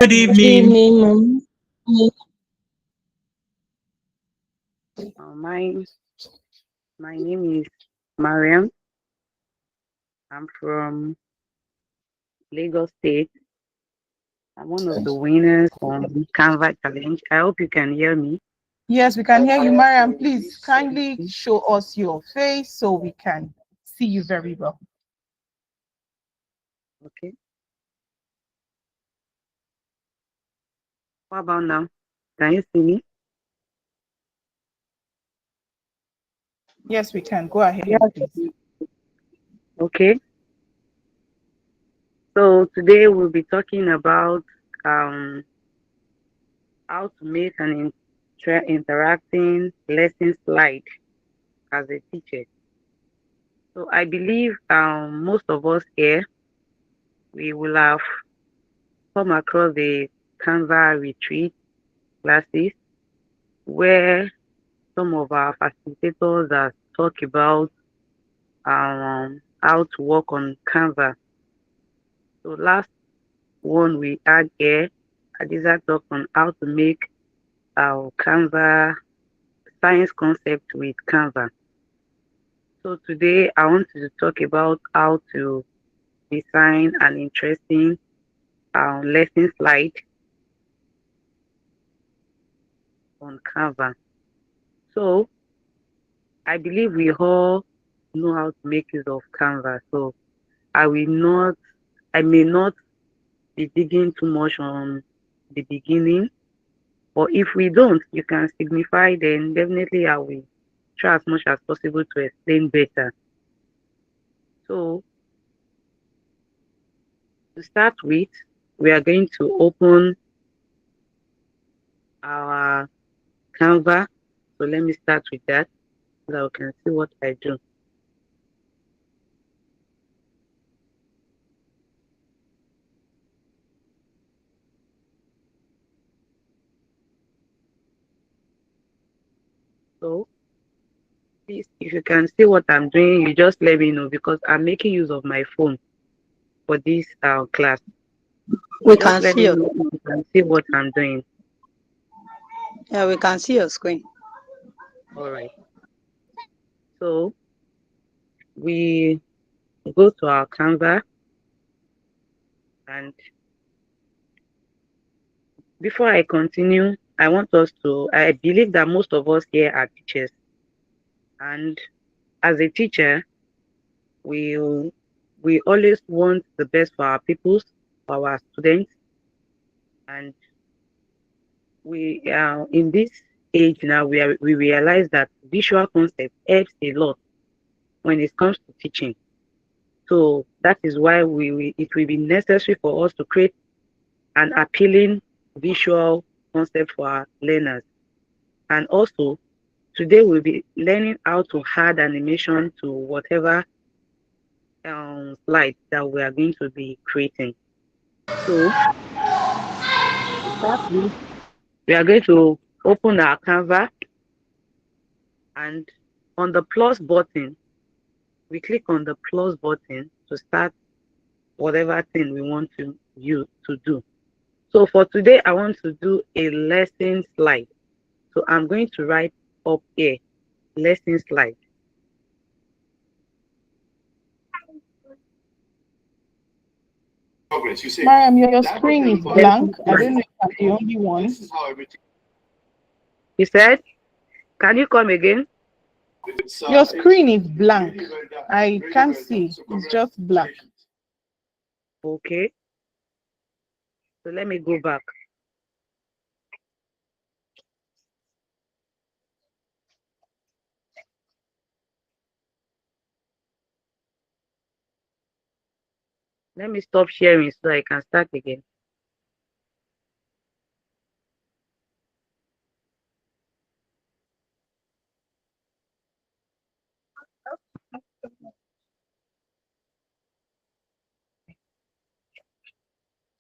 Good Good evening. evening, ma'am. My name is Mariam. I'm from Lagos State. I'm one of the winners on Canva challenge. I hope you can hear me. Yes, we can hear you, Mariam. Please kindly show us your face so we can see you very well. Okay. What about now? Can you see me? Yes, we can. Go ahead, Yes. please. Okay. So today we'll be talking about um how to make an interacting lesson slide as a teacher. So I believe most of us here we will have come across the Canva retreat classes where some of our facilitators have talked about how to work on Canva. So last one we had here, Adiza talked on how to make our Canva science concept with Canva. So today I want to talk about how to design an interesting lesson slide on Canva. So I believe we all know how to make use of Canva. So I will not, I may not be digging too much on the beginning, but if we don't, you can signify, then definitely I will try as much as possible to explain better. So to start with, we are going to open our Canva. So let me start with that so that we can see what I do. So please, if you can see what I'm doing, you just let me know because I'm making use of my phone for this class. So We just can let see me your know if you can see what I'm doing. yeah, we can see your screen. All right. So we go to our Canva, and before I continue, I want us to, I believe that most of us here are teachers. And as a teacher, we we always want the best for our pupils, for our students. And we in this age now we realize that visual concept helps a lot when it comes to teaching. So that is why it will be necessary for us to create an appealing visual concept for our learners. And also today we'll be learning how to add animation to whatever slide that we are going to be creating. So to start with, we are going to open our Canva, and on the plus button, we click on the plus button to start whatever thing we want to you to do. So for today, I want to do a lesson slide. So I'm going to write up here, lesson slide. Mariam, your screen is Lesson blank. I slide. don't know if I'm the only one. He said, can you come again? Your screen is blank. I can't see. It's just black. Okay. So let me go back. Let me stop sharing so I can start again.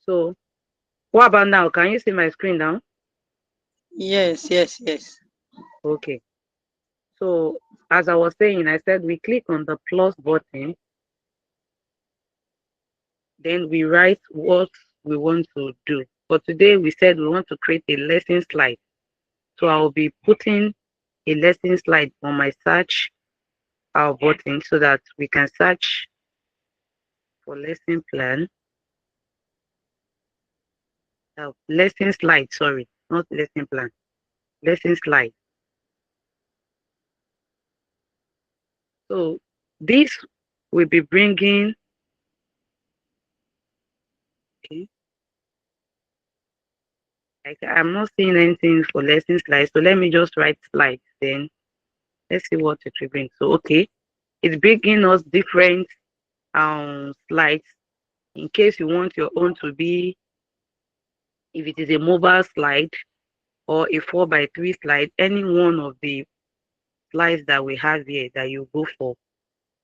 So what about now? Can you see my screen now? Yes, yes, yes. Okay. So as I was saying, I said we click on the plus button, then we write what we want to do. for today, we said we want to create a lesson slide. So I'll be putting a lesson slide on my search button so that we can search for lesson plan. Lesson slide, sorry, not lesson plan. Lesson slide. So this will be bringing, okay, I'm not seeing anything for lesson slides. So let me just write slides then. Let's see what it will bring. So, okay, it's bringing us different slides in case you want your own to be, if it is a mobile slide or a 4x3 slide, any one of the slides that we have here that you go for.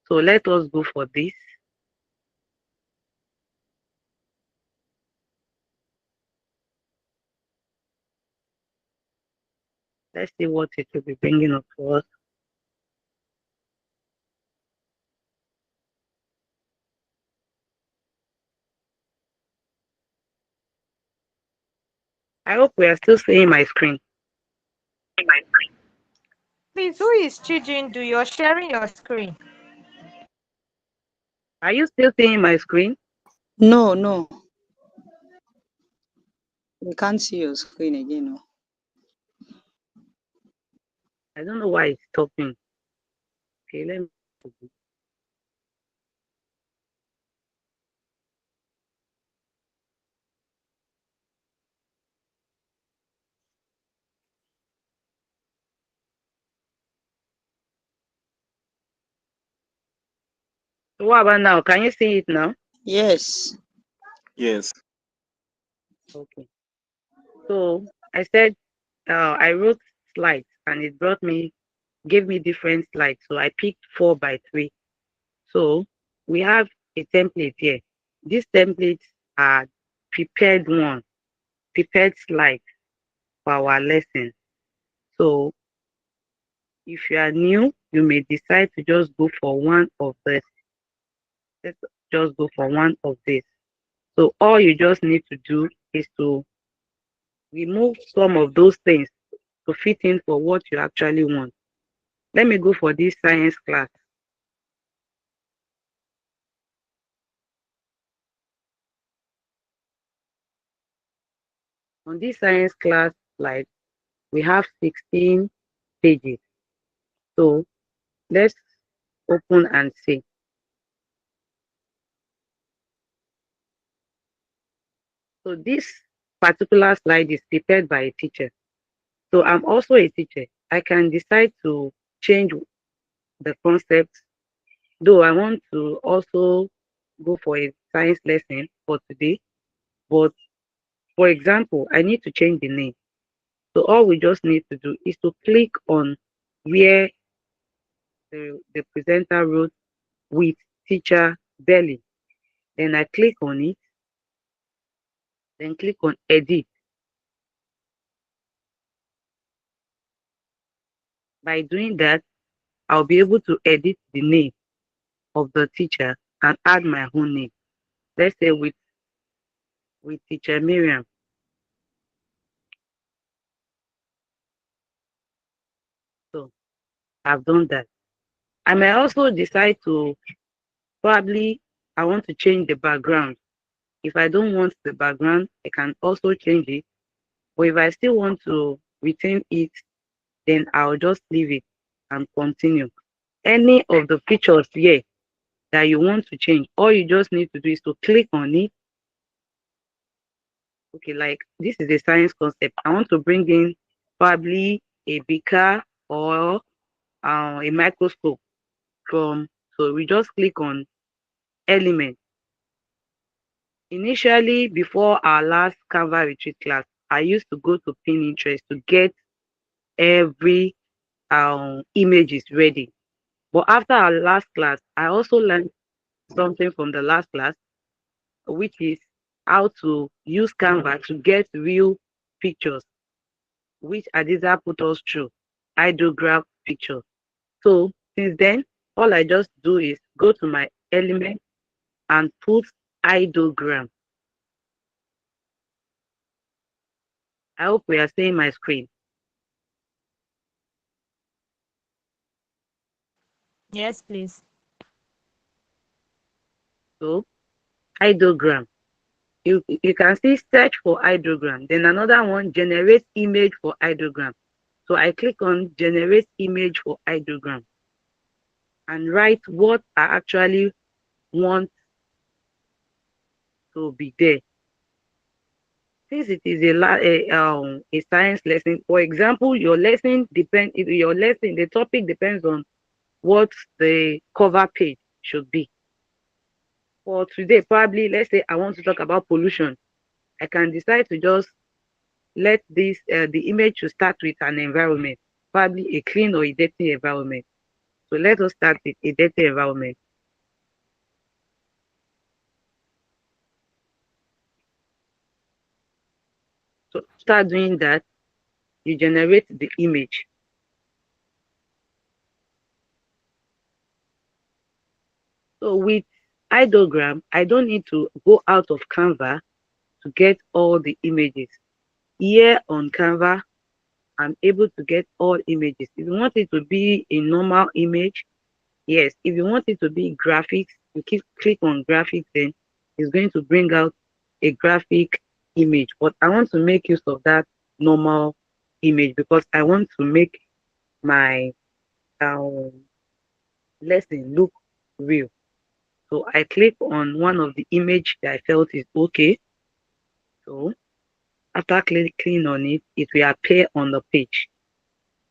So let us go for this. Let's see what it will be bringing up for us. I hope we are still seeing my screen. Please, who is Chijindu? You're sharing your screen. Are you still seeing my screen? No, no. We can't see your screen again. No. I don't know why it's stopping. Okay, let me. So what about now? Can you see it now? Yes. Yes. Okay. So I said I wrote slides and it gave me different slides. So I picked 4x3. So we have a template here. These templates are prepared slides for our lesson. So if you are new, you may decide to just go for one of this. Let's just go for one of this. So all you just need to do is to remove some of those things to fit in for what you actually want. Let me go for this science class. On this science class slide, we have 16 pages. So let's open and see. So this particular slide is prepared by a teacher. So I'm also a teacher. I can decide to change the concept, though I want to also go for a science lesson for today. But for example, I need to change the name. So all we just need to do is to click on where the presenter wrote with teacher Belly. Then I click on it, then click on edit. By doing that, I'll be able to edit the name of the teacher and add my own name. Let's say with teacher Miriam. So I've done that. I may also decide to probably I want to change the background. If I don't want the background, I can also change it. But if I still want to retain it, then I'll just leave it and continue. Any of the pictures here that you want to change, all you just need to do is to click on it. Okay, like this is a science concept. I want to bring in probably a beaker or a microscope from, so we just click on element. Initially, before our last Canva retreat class, I used to go to Pinterest to get every images ready. But after our last class, I also learned something from the last class, which is how to use Canva to get real pictures, which Adiza put us through, hydrograph pictures. So since then, all I just do is go to my element and put hydrogram. I hope we are seeing my screen. Yes, please. So, ideogram. You can see search for ideogram. Then another one, generate image for ideogram. So I click on generate image for ideogram and write what I actually want to be there. Since it is a science lesson, for example, the topic depends on what the cover page should be. For today, probably let's say I want to talk about pollution. I can decide to just let the image to start with an environment, probably a clean or a dirty environment. So let us start with a dirty environment. So start doing that, you generate the image. So with ideogram, I don't need to go out of Canva to get all the images. Here on Canva, I'm able to get all images. If you want it to be a normal image, yes. If you want it to be graphics, you click on graphics, then it's going to bring out a graphic image. But I want to make use of that normal image because I want to make my um, lesson look real. So I click on one of the image that I felt is okay. So after clicking on it, it will appear on the page.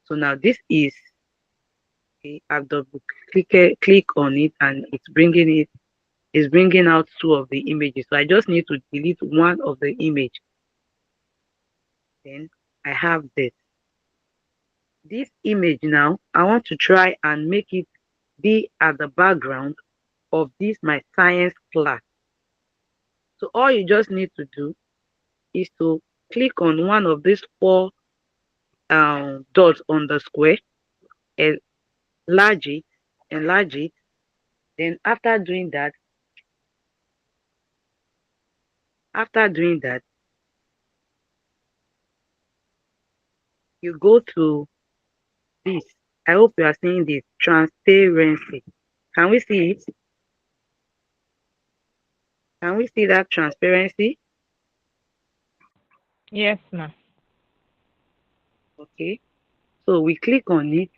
So now this is okay. I've double click on it and it's bringing out two of the images. So I just need to delete one of the image. Then I have this. This image now, I want to try and make it be at the background of this my science class. So all you just need to do is to click on one of these four dots on the square, enlarge it, enlarge it. Then after doing that, you go to this. I hope you are seeing this transparency. Can we see it? Can we see that transparency? Yes, ma'am. Okay. So we click on it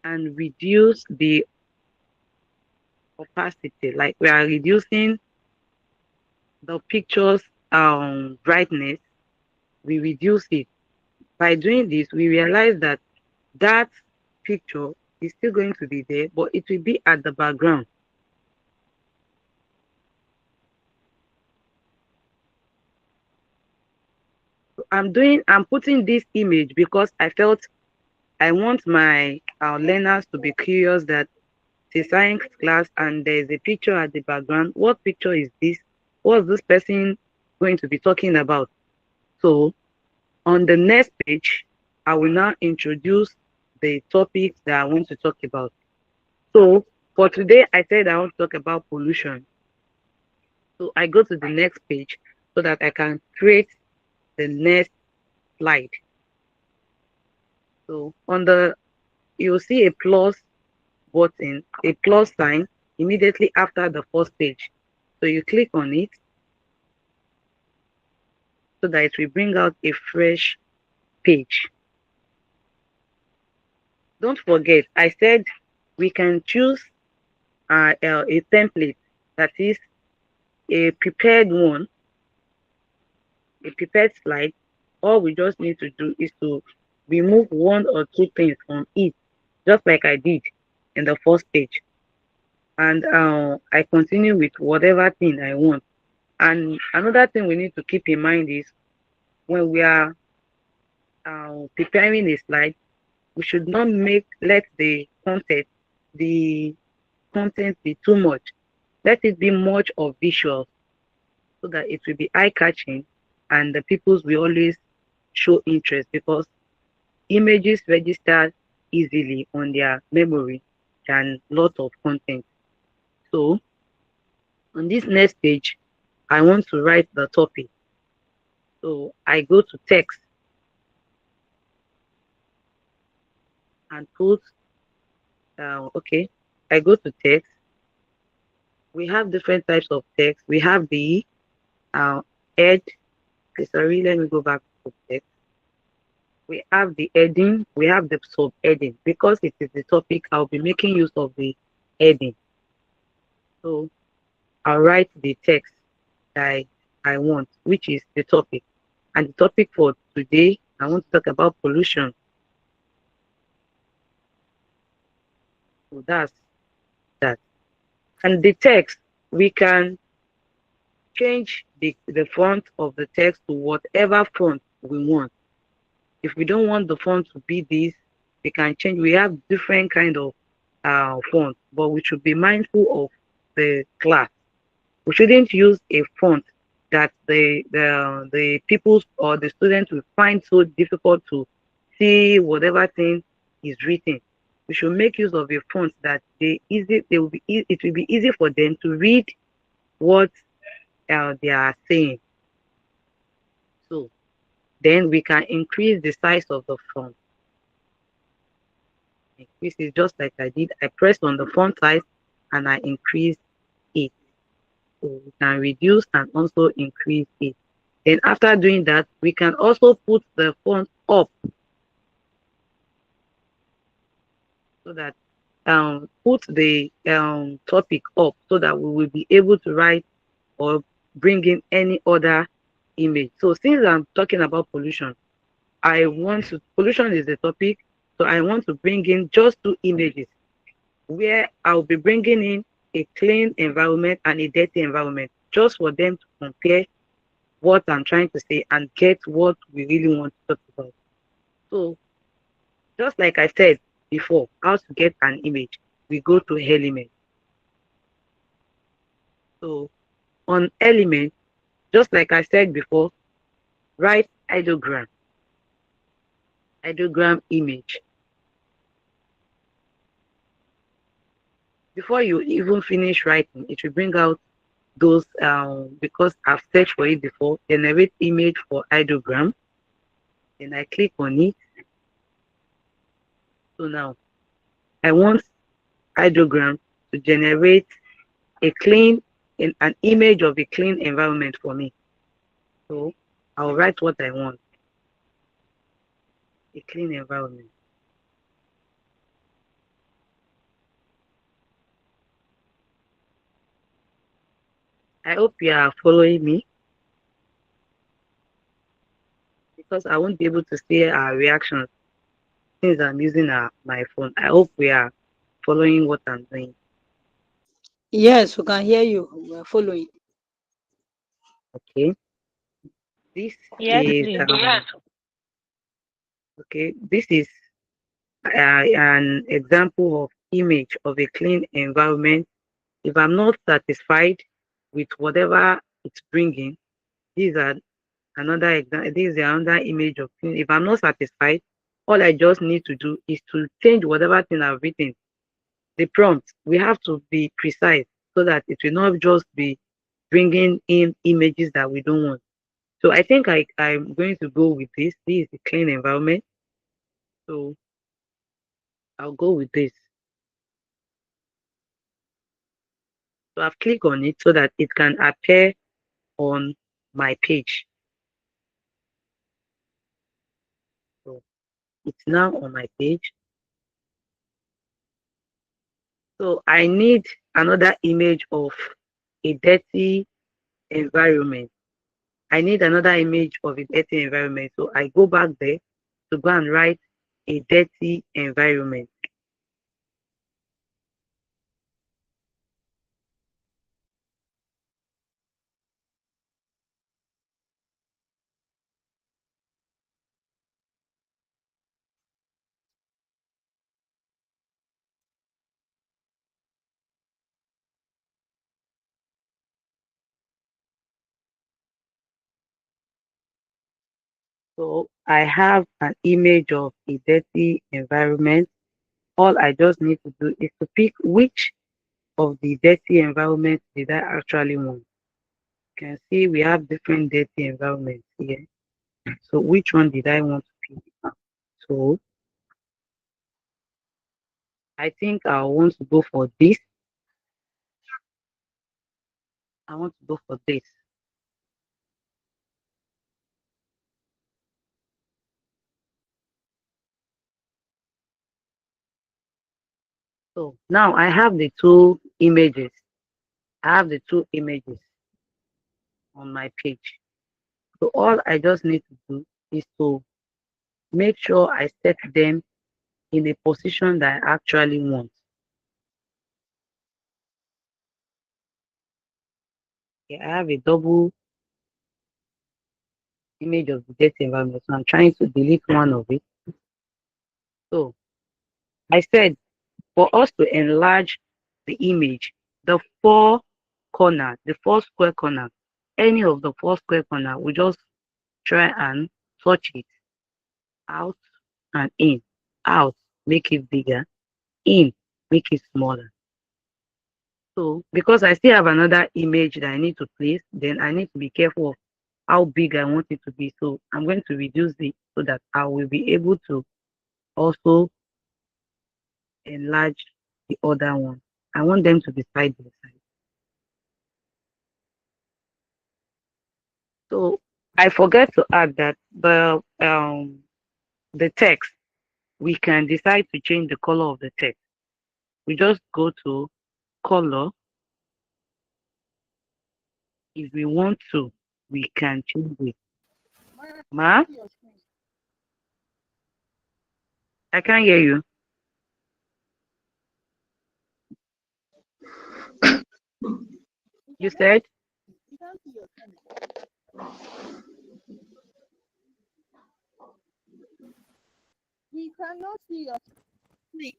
and reduce the opacity. Like we are reducing the picture's brightness. We reduce it. By doing this, we realize that that picture is still going to be there, but it will be at the background. So I'm putting this image because I felt I want my learners to be curious that it's a science class and there's a picture at the background. What picture is this? What's this person going to be talking about? So on the next page, I will now introduce the topics that I want to talk about. So for today, I said I want to talk about pollution. So I go to the next page so that I can create the next slide. So you'll see a plus button, a plus sign immediately after the first page. So you click on it so that it will bring out a fresh page. Don't forget, I said we can choose a template that is a prepared one, a prepared slide. All we just need to do is to remove one or two things from it, just like I did in the first page. And I continue with whatever thing I want. And another thing we need to keep in mind is when we are preparing a slide, we should not let the content be too much. Let it be much of visual so that it will be eye-catching and the peoples will always show interest because images register easily on their memory than lot of content. So on this next page, I want to write the topic. So I go to text and put, okay, I go to text. We have different types of text. We have the head. Okay, sorry, let me go back to text. We have the heading, we have the sub-heading. Because it is the topic, I'll be making use of the heading. So I'll write the text that I want, which is the topic. And the topic for today, I want to talk about pollution. So that's that. And the text, we can change the font of the text to whatever font we want. If we don't want the font to be this, we can change. We have different kind of fonts, but we should be mindful of the class. We shouldn't use a font that the people or the students will find so difficult to see whatever thing is written. We should make use of a font that it will be easy for them to read what they are saying. So then we can increase the size of the font. Increase it just like I did. I pressed on the font size and I increased it. So we can reduce and also increase it. Then after doing that, we can also put the font up so that put the topic up so that we will be able to write or bring in any other image. So since I'm talking about pollution, pollution is the topic, so I want to bring in just two images where I'll be bringing in a clean environment and a dirty environment just for them to compare what I'm trying to say and get what we really want to talk about. So just like I said before, how to get an image, we go to element. So on element, just like I said before, write ideogram image. Before you even finish writing, it will bring out those because I've searched for it before. Generate image for ideogram. Then I click on it. So now I want ideogram to generate an image of a clean environment for me. So I'll write what I want. A clean environment. I hope you are following me because I won't be able to see our reactions since I'm using my phone. I hope we are following what I'm doing. Yes, we can hear you. We are following. Okay. This Yes, is please. okay. This is an example of image of a clean environment. If I'm not satisfied with whatever it's bringing, these are another example. This is another image of clean. If I'm not satisfied, all I just need to do is to change whatever thing I've written. The prompt, we have to be precise so that it will not just be bringing in images that we don't want. So I think I'm going to go with this. This is a clean environment. So I'll go with this. So I've clicked on it so that it can appear on my page. So it's now on my page. So I need another image of a dirty environment. I need another image of a dirty environment. So I go back there to go and write a dirty environment. So I have an image of a dirty environment. All I just need to do is to pick which of the dirty environment did I actually want. You can see we have different dirty environments here. So which one did I want to pick? So I think I want to go for this. I want to go for this. So now I have the two images. I have the two images on my page. So all I just need to do is to make sure I set them in a position that I actually want. Okay, I have a double image of the dirty environment. So I'm trying to delete one of it. So I said for us to enlarge the image, the four square corner, any of the four square corner, we just try and touch it out and in, out, make it bigger, in, make it smaller. So because I still have another image that I need to place, then I need to be careful of how big I want it to be. So I'm going to reduce it so that I will be able to also enlarge the other one. I want them to be side by side. So I forget to add that the text, we can decide to change the color of the text. We just go to color. If we want to, we can change it. Ma, I can't hear you. You said We cannot see your screen.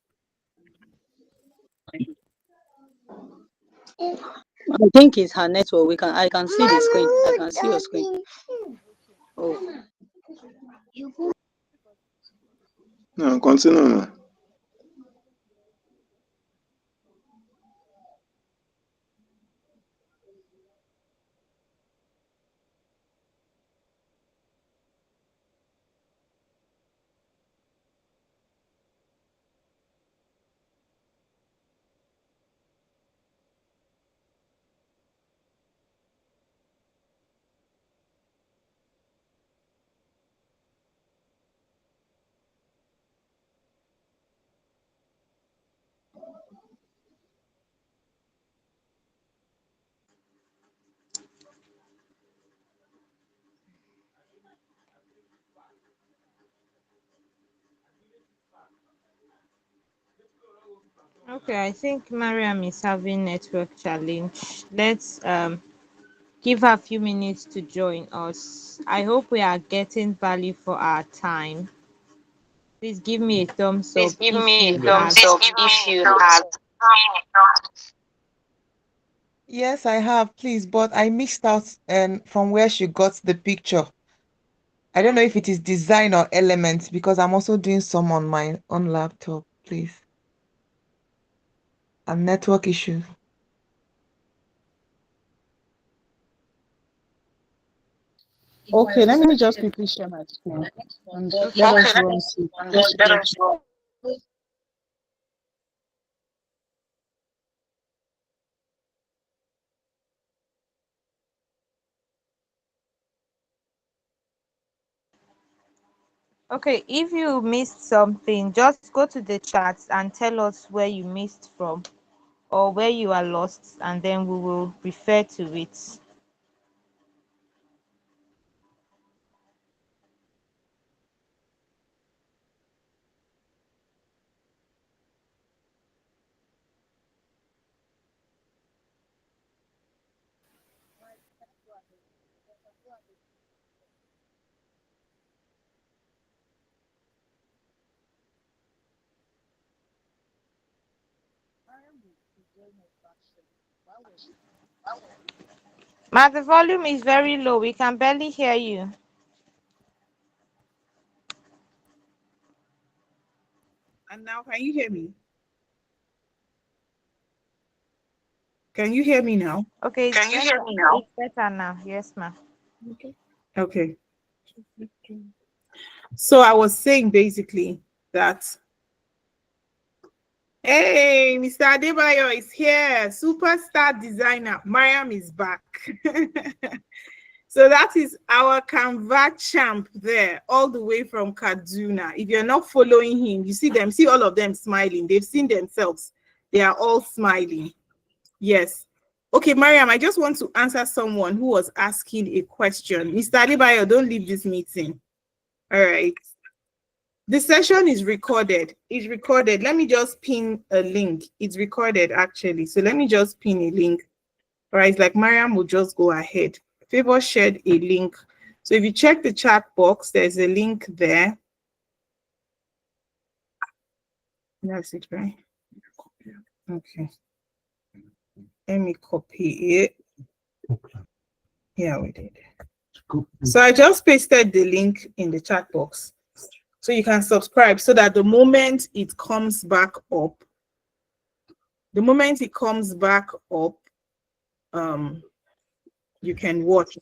I think it's her network. I can see the screen. I can see your screen. Oh, No, continue now. Okay, I think Mariam is having network challenge. Let's give her a few minutes to join us. I hope we are getting value for our time. Please give me a thumbs up please give if me a you thumbs have. up if you have. Yes, I have, please, but I missed out from where she got the picture. I don't know if it is design or elements because I'm also doing some on my own laptop, please. And network issues. Okay, let me just quickly share my screen and let Okay. us run through. Okay, if you missed something, just go to the chat and tell us where you missed from or where you are lost, and then we will refer to it. Ma, the volume is very low. We can barely hear you. And now, can you hear me? Can you hear me now? Okay, it's Can you better. hear me now? It's better now. Yes, ma'am. Okay. So I was saying basically that, hey, Mr. Adebayo is here. Superstar designer. Mariam is back. So that is our Canva champ there, all the way from Kaduna. If you're not following him, you see them, see all of them smiling. They've seen themselves. They are all smiling. Yes. Okay, Mariam, I just want to answer someone who was asking a question. Mr. Adebayo, don't leave this meeting. All right. The session is recorded. It's recorded. Let me just pin a link. It's recorded actually. So let me just pin a link. All right, like Mariam will just go ahead. Favor shared a link. So if you check the chat box, there's a link there. That's it, right? Okay. Let me copy it. Yeah, we did. So I just pasted the link in the chat box. So you can subscribe so that the moment it comes back up, you can watch.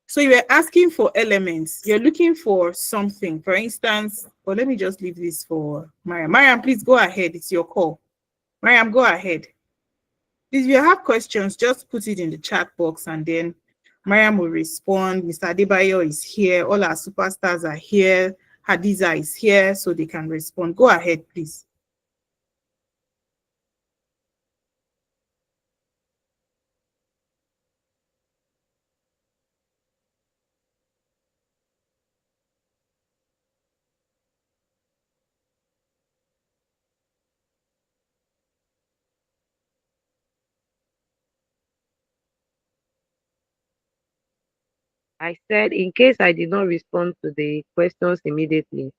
So you were asking for elements. You're looking for something. For instance, well, let me just leave this for Mariam. Mariam, please go ahead. It's your call. Mariam, go ahead. If you have questions, just put it in the chat box and then Mariam will respond. Mr. Adebayo is here. All our superstars are here. Hadiza is here, so they can respond. Go ahead, please. I said, in case I did not respond to the questions immediately,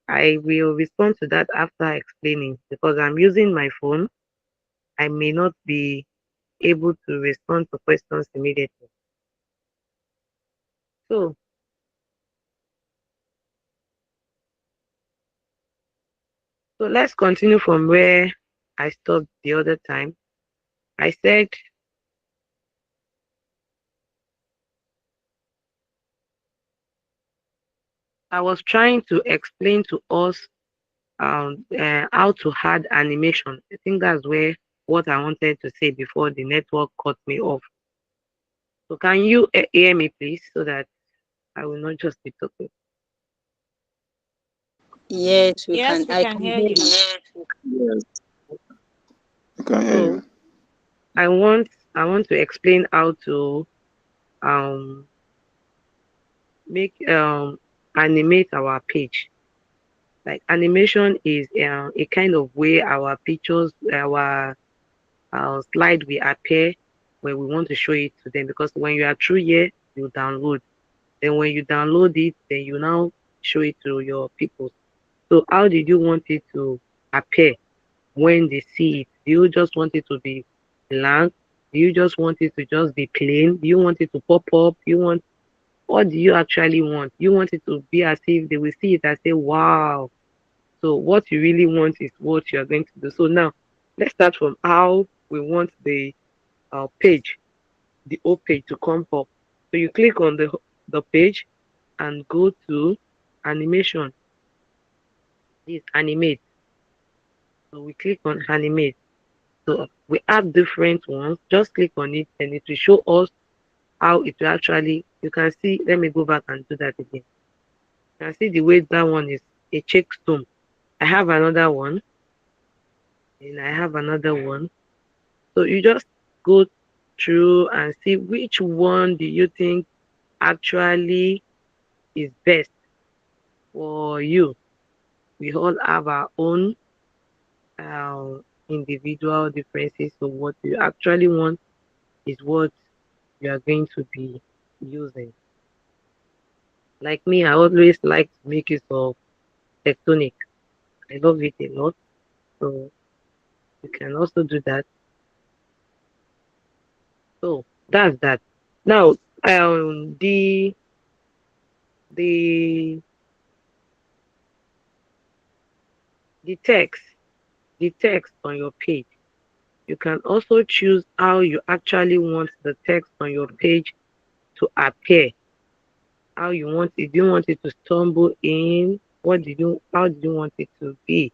I will respond to that after explaining because I'm using my phone. I may not be able to respond to questions immediately. So, so let's continue from where I stopped the other time. I said I was trying to explain to us how to add animation. I think that's where what I wanted to say before the network cut me off. So can you hear me, please, so that I will not just be talking. Yes, we can. Yes, we I can can hear hear you. you. Yes, I can hear So you. I want to explain how to um make animate our page. Like animation is a kind of way our pictures, our slide will appear when we want to show it to them. Because when you are through here, you download. Then when you download it, then you now show it to your people. So how did you want it to appear when they see it? Do you just want it to be blank? Do you just want it to just be plain? Do you want it to pop up? What do you actually want? You want it to be as if they will see it and say, wow. So what you really want is what you are going to do. So now let's start from how we want the page, the whole page to come up. So you click on the page and go to animation. This animate. So we click on animate. So we have different ones. Just click on it and it will show us how it will actually, you can see, let me go back and do that again. You can see the way that one is a checkstone. I have another one and I have another one. So you just go through and see which one do you think actually is best for you. We all have our own individual differences. So what you actually want is what you are going to be using. Like me, I always like to make use of tectonic. I love it a lot. So you can also do that. So that's that. Now, the the text, the text on your page. You can also choose how you actually want the text on your page to appear. How you want it. Do you want it to stumble in? How do you want it to be?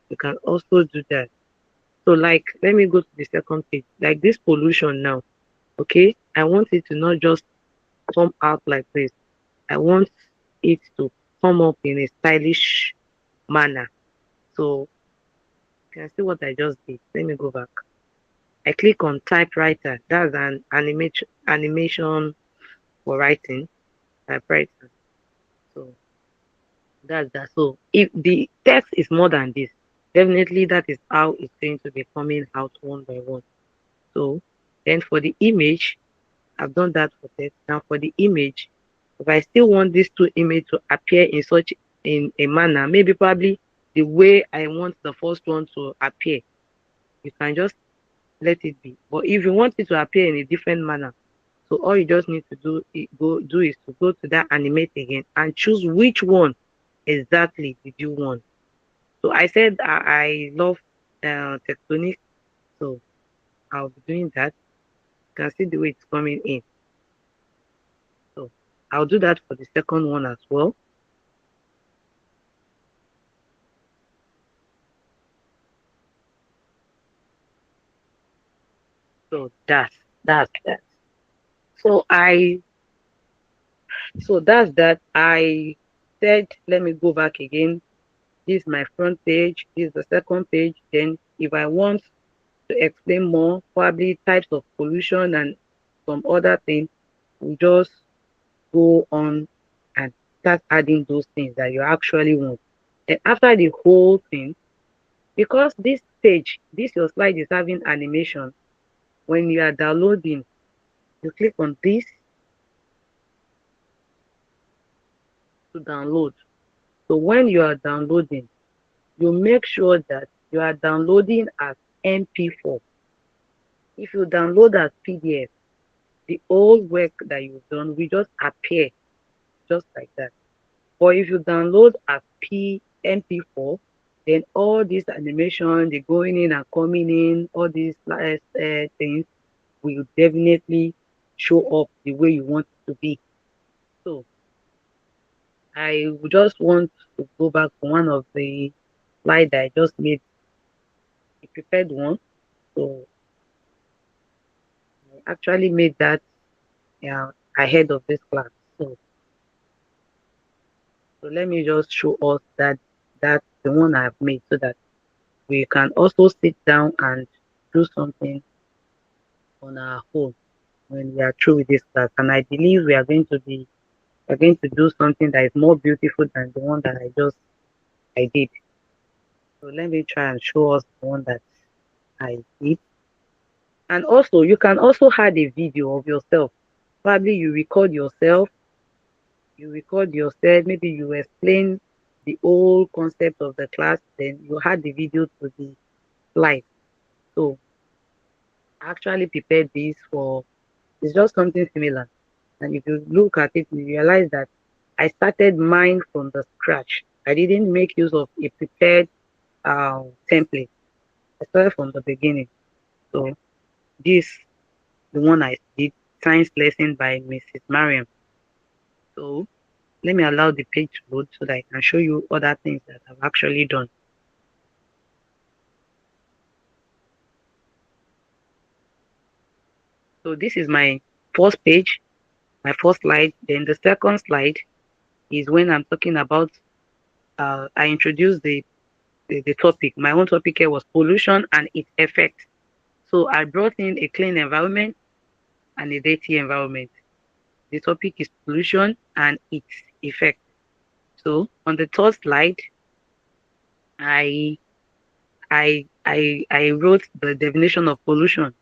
You can also do that. So like, let me go to the second page. Like this pollution now, okay? I want it to not just come out like this. I want it to come up in a stylish manner. So you can see what I just did. Let me go back. I click on typewriter. That's an animation for writing. Typewriter. So that's that. So if the text is more than this, definitely that is how it's going to be coming out one by one. So then for the image, I've done that for text. Now for the image, if I still want these two images to appear in a manner, maybe probably the way I want the first one to appear, you can just let it be. But if you want it to appear in a different manner, so all you just need to do is to go to that animate again and choose which one exactly did you want. So I said I love tectonic, so I'll be doing that. You can see the way it's coming in. So I'll do that for the second one as well. So that's that. So that's that. I said let me go back again. This is my front page, this is the second page. Then if I want to explain more, probably types of pollution and some other things, we just go on and start adding those things that you actually want. And after the whole thing, because this page, this your slide is having animation, when you are downloading, you click on this to download. So when you are downloading, you make sure that you are downloading as MP4. If you download as PDF, the old work that you've done will just appear just like that. Or if you download as MP4, then all these animation, the going in and coming in, all these things will definitely show up the way you want it to be. So I would just want to go back to one of the slides that I just made, a prepared one. So I actually made that ahead of this class. So let me just show us that the one I've made so that we can also sit down and do something on our own when we are through with this class. And I believe we're going to do something that is more beautiful than the one that I did. So let me try and show us the one that I did. And also you can also add a video of yourself. Probably you record yourself, maybe you explain the whole concept of the class, then you add the video to the slide. So I actually prepared this for, it's just something similar. And if you look at it, you realize that I started mine from the scratch. I didn't make use of a prepared template. I started from the beginning. So this, the one I did, science lesson by Mrs. Mariam. So let me allow the page to load so that I can show you other things that I've actually done. So this is my first page, my first slide. Then the second slide is when I'm talking about, I introduced the topic. My own topic here was pollution and its effect. So I brought in a clean environment and a dirty environment. The topic is pollution and its effect. So on the third slide, I I wrote the definition of pollution.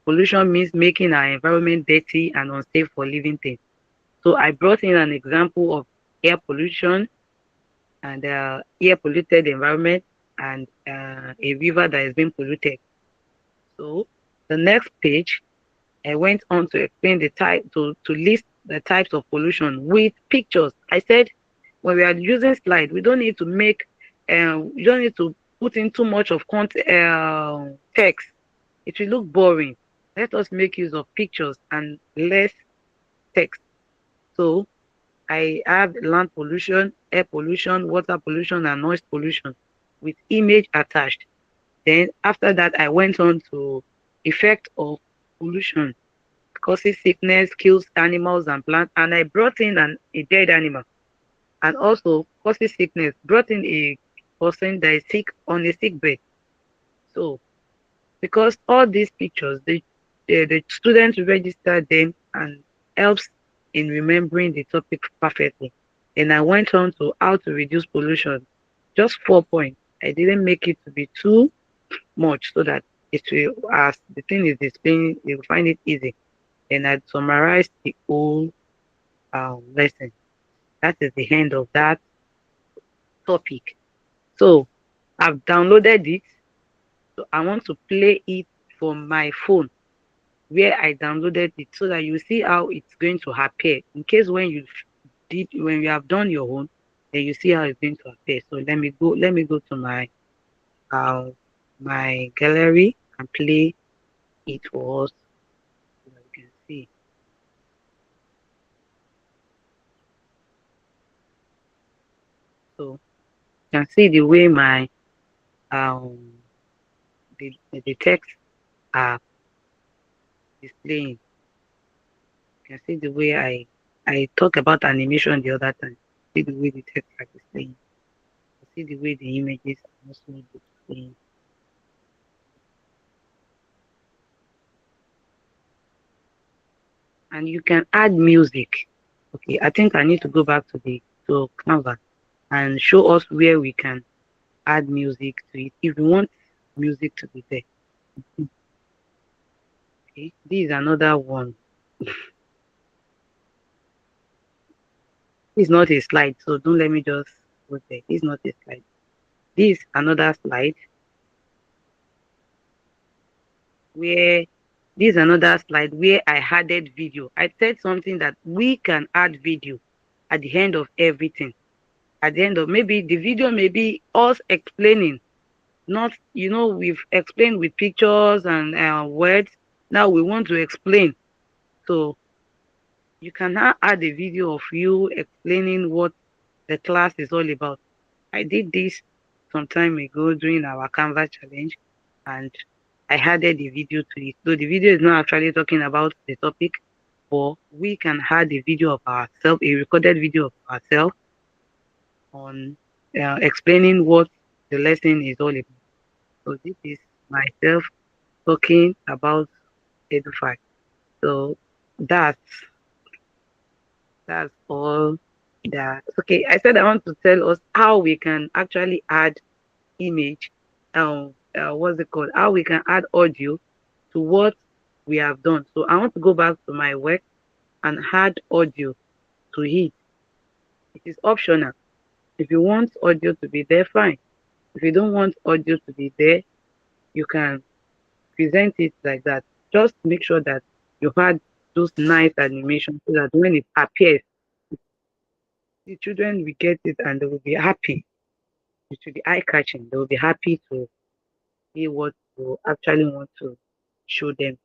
Pollution means making our environment dirty and unsafe for living things. So I brought in an example of air pollution and air polluted environment and a river that has been polluted. So the next page, I went on to explain the type to list the types of pollution with pictures. I said when we are using slide, we don't need to make, we don't need to put in too much of text. It will look boring. Let us make use of pictures and less text. So I have land pollution, air pollution, water pollution, and noise pollution with image attached. Then after that, I went on to effect of pollution causes sickness, kills animals and plants, and I brought in a dead animal, and also causes sickness, brought in a person that is sick on a sick bed. So because all these pictures, the students register them and helps in remembering the topic perfectly. And I went on to how to reduce pollution. Just 4 points. I didn't make it to be too much so that it will, as the thing is displaying, you will find it easy. And I summarized the whole lesson. That is the end of that topic. So I've downloaded it. So I want to play it from my phone where I downloaded it so that you see how it's going to appear. In case when you have done your own, then you see how it's going to appear. So let me go to uh my gallery and play it for us so that you can see. So you can see the way my um the text are displaying. You can see the way I talked about animation the other time. See the way the text are displaying. You see the way the images are also displaying. And you can add music. Okay, I think I need to go back to Canva and show us where we can add music to it if we want music to be there. Okay, this is another one. This is not a slide, so don't let me just go there. This is not a slide. This is another slide where this is another slide where I added video. I said something that we can add video at the end of everything. At the end of maybe the video may be us explaining, not we've explained with pictures and words. Now we want to explain. So you can now add a video of you explaining what the class is all about. I did this some time ago during our Canva challenge, and I added the video to it. So the video is not actually talking about the topic, but we can add a video of ourselves, a recorded video of ourselves on explaining what the lesson is all about. So this is myself talking about Edify. So that's that's all that. Okay, I said I want to tell us how we can actually add image, what's it called? How we can add audio to what we have done. So I want to go back to my work and add audio to it. It is optional. If you want audio to be there, fine. If you don't want audio to be there, you can present it like that. Just make sure that you had those nice animations so that when it appears, the children will get it and they will be happy. It will be eye catching. They will be happy to see what you actually want to show them.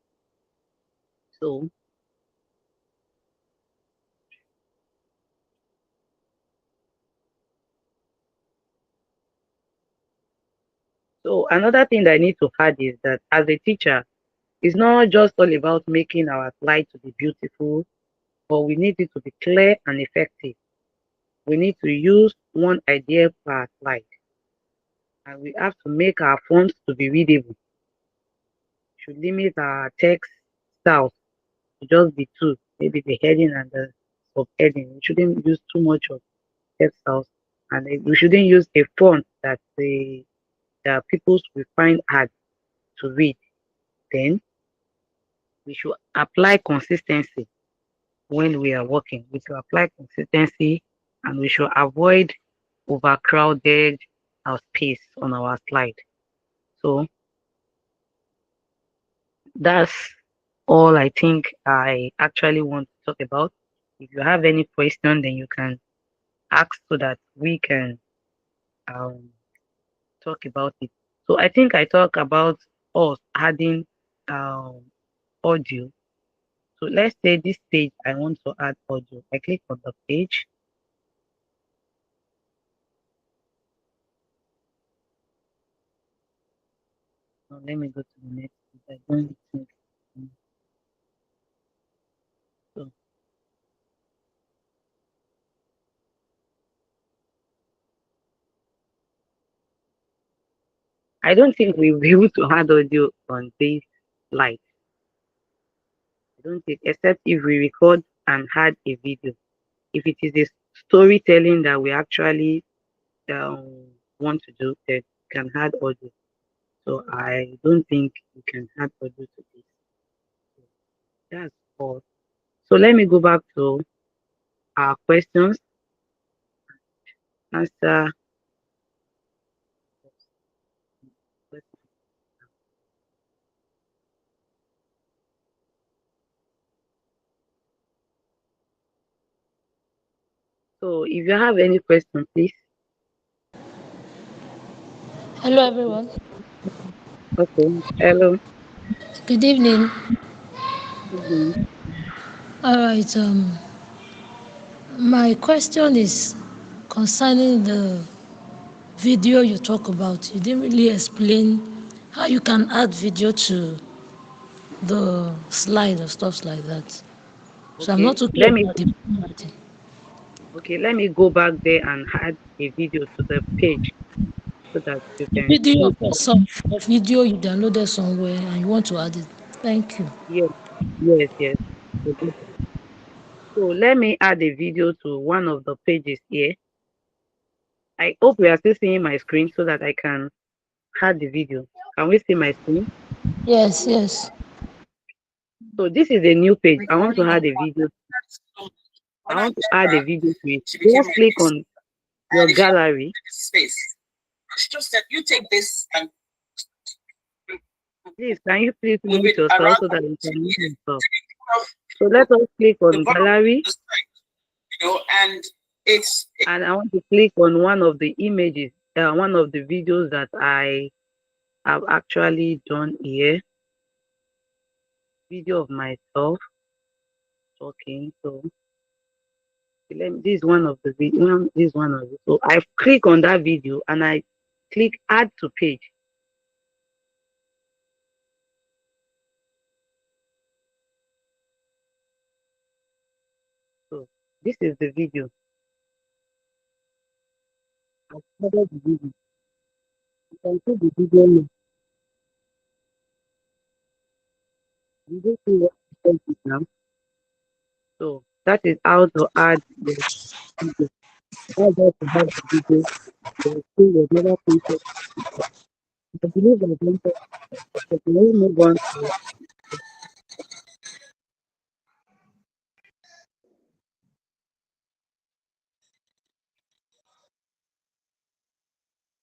So, so another thing that I need to add is that as a teacher, it's not just all about making our slide to be beautiful, but we need it to be clear and effective. We need to use one idea per slide, and we have to make our fonts to be readable. Should limit our text styles to just be two, maybe the heading and the subheading. We shouldn't use too much of text styles, and we shouldn't use a font that people will find hard to read. Then we should apply consistency when we are working. We should apply consistency, and we should avoid overcrowded space on our slide. So that's all I think I actually want to talk about. If you have any question, then you can ask so that we can um, talk about it. So I think I talk about us adding um audio. So let's say this page I want to add audio. I click on the page. Now let me go to the next page. I don't think so. I don't think we'll be able to add audio on this light. I don't think, except if we record and add a video. If it is a storytelling that we actually want to do, that can add audio. So I don't think we can add audio to this. So that's all. So let me go back to our questions. Answer. So if you have any question, please. Hello, everyone. Okay. Hello. Good evening. Mhm. All right. My question is concerning the video you talk about. You didn't really explain how you can add video to the slide or stuff like that. So I'm not Okay. too clear about the formatting. Let me go back there and add a video to the page so that you The can video see of that. yourself, a video you downloaded somewhere and you want to add it. Thank you. Yes, yes. I did that. So let me add a video to one of the pages here. I hope we are still seeing my screen so that I can add the video. Can we see my screen? Yes, yes. So this is a new page. I want to add a video. I want to add a video to it. Just click on your gallery. Please, can you please mute yourself so that you can mute yourself? So let us click on gallery. And I want to click on one of the images, one of the videos that I have actually done here. Video of myself talking. So this is one of the video. This is one of it. So I click on that video and I click add to page. So this is the video. I've added the video. You can see the video now. You can see what it is now. So that is how to add the video. That's how to add the video. The screen was never printed. I believe I don't. So can we move on to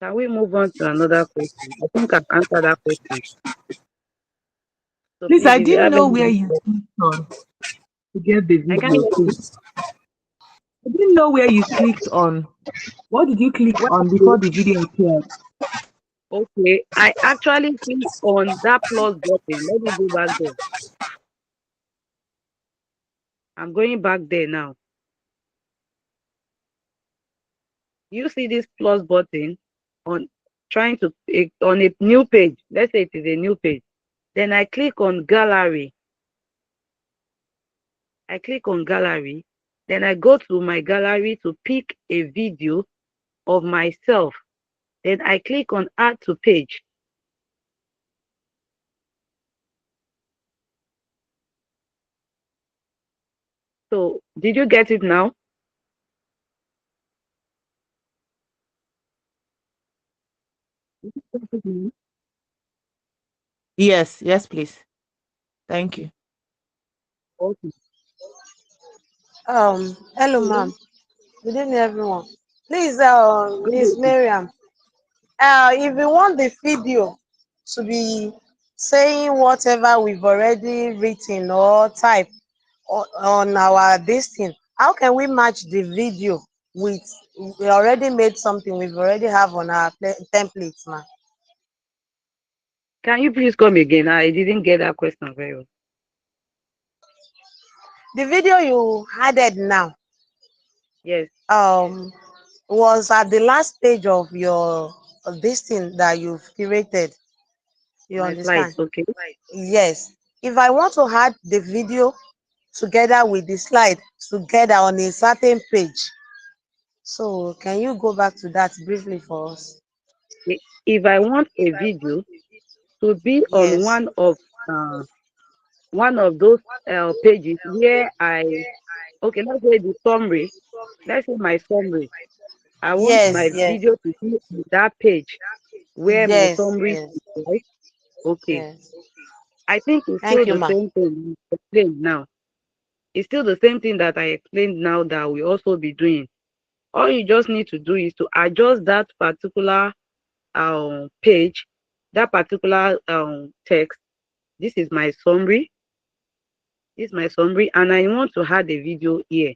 Can we move on to another question? I think I've answered that question. So Please, please, I if you didn't have know any where more you questions, clicked on to get the I can't video, hear you. please. I didn't know where you clicked on. What did you click What on is it? before the video appeared? Okay, I actually clicked on that plus button. Let me go back there. I'm going back there now. You see this plus button on trying to on a new page. Let's say it is a new page. Then I click on gallery. I click on gallery. Then I go to my gallery to pick a video of myself. Then I click on add to page. So did you get it now? Yes, yes, please. Thank you. Okay. Hello, So ma'am. Good evening, everyone. Please, Miss good. Miriam, if we want the video to be saying whatever we've already written or typed on our this thing, how can we match the video with we already made something we've already have on our templates, ma'am? Can you please come again? I didn't get that question very well. The video you added now Yes, was at the last stage of your of this thing that you've curated. You my slides. understand? Okay. Yes. If I want to add the video together with the slide together on a certain page, so can you go back to that briefly for us? If I want a video to be on Yes. uh, one of those pages where okay, let's say the summary. Let's say my summary. I want Yes, my yes, video to be on that page where my yes, summary yes, is, right? Okay. yes. I think it's still Thank you, the ma. same thing you explained now. It's still the same thing that I explained now that we also be doing. All you just need to do is to adjust that particular page, that particular text. This is my summary. This is my summary, and I want to add a video here.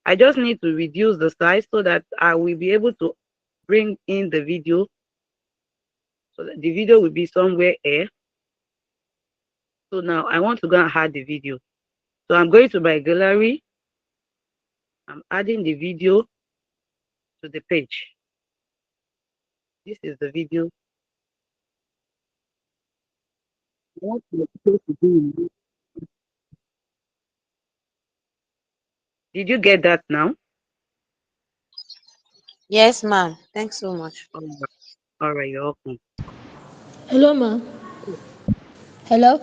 I just need to reduce the size so that I will be able to bring in the video, so that the video will be somewhere here. So now I want to go and add the video. So I'm going to my gallery. I'm adding the video to the page. This is the video. I want the video to be in this. Did you get that now? Yes, ma'am. Thanks so much. All right, you're welcome. Hello, ma. Hello.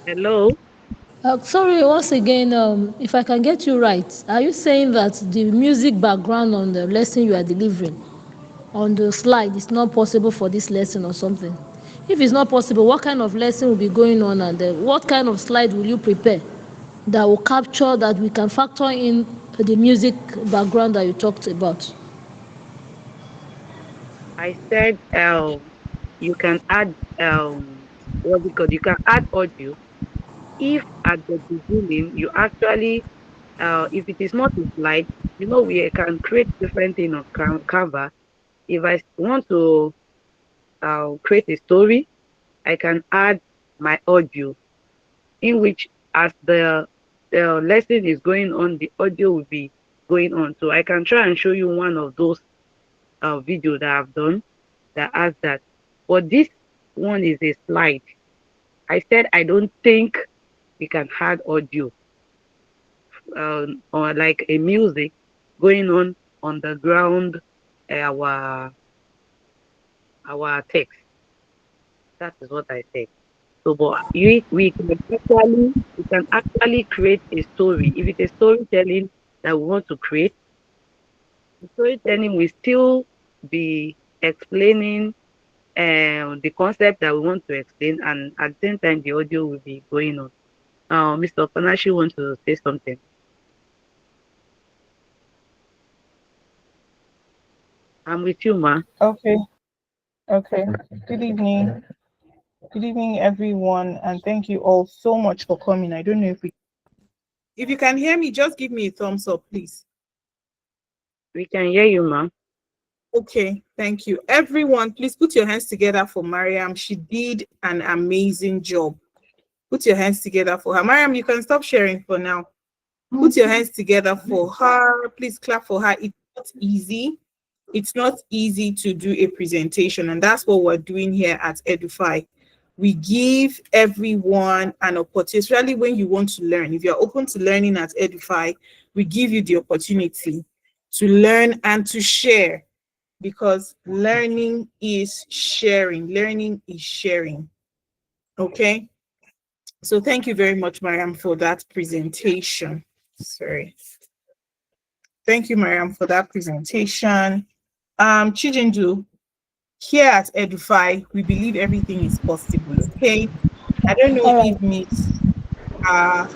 Hello. Sorry, once again, if I can get you right, are you saying that the music background on the lesson you are delivering on the slide is not possible for this lesson or something? If it's not possible, what kind of lesson will be going on, and what kind of slide will you prepare that will capture, that we can factor in the music background that you talked about? I said you can add what do you call, you can add audio if at the beginning you actually if it is not a slide, we can create different thing on Canva. If I want to create a story, I can add my audio, in which as the lesson is going on, the audio will be going on. So I can try and show you one of those video that I've done that has that. But this one is a slide. I said I don't think we can add audio or like a music going on the ground, our text. That is what I said. So, but we can actually create a story. If it's a storytelling that we want to create, the storytelling will still be explaining the concept that we want to explain, and at the same time, the audio will be going on. Mr. Panashi wants to say something. I'm with you, ma. Okay. Okay. Good evening. Good evening, everyone, and thank you all so much for coming. I don't know if you can hear me, just give me a thumbs up, please. We can hear you, ma. Okay, thank you. Everyone, please put your hands together for Mariam. She did an amazing job. Put your hands together for her. Mariam, you can stop sharing for now. Put your hands together for her. Please clap for her. It's not easy. It's not easy to do a presentation, and that's what we're doing here at Edify. We give everyone an opportunity, especially when you want to learn. If you're open to learning at Edify, we give you the opportunity to learn and to share, because learning is sharing. Learning is sharing. Okay. So thank you very much, Mariam, for that presentation. Sorry. Thank you, Mariam, for that presentation. Chijindu, here at Edify, we believe everything is possible. Okay. I don't know All right. if Miss uh,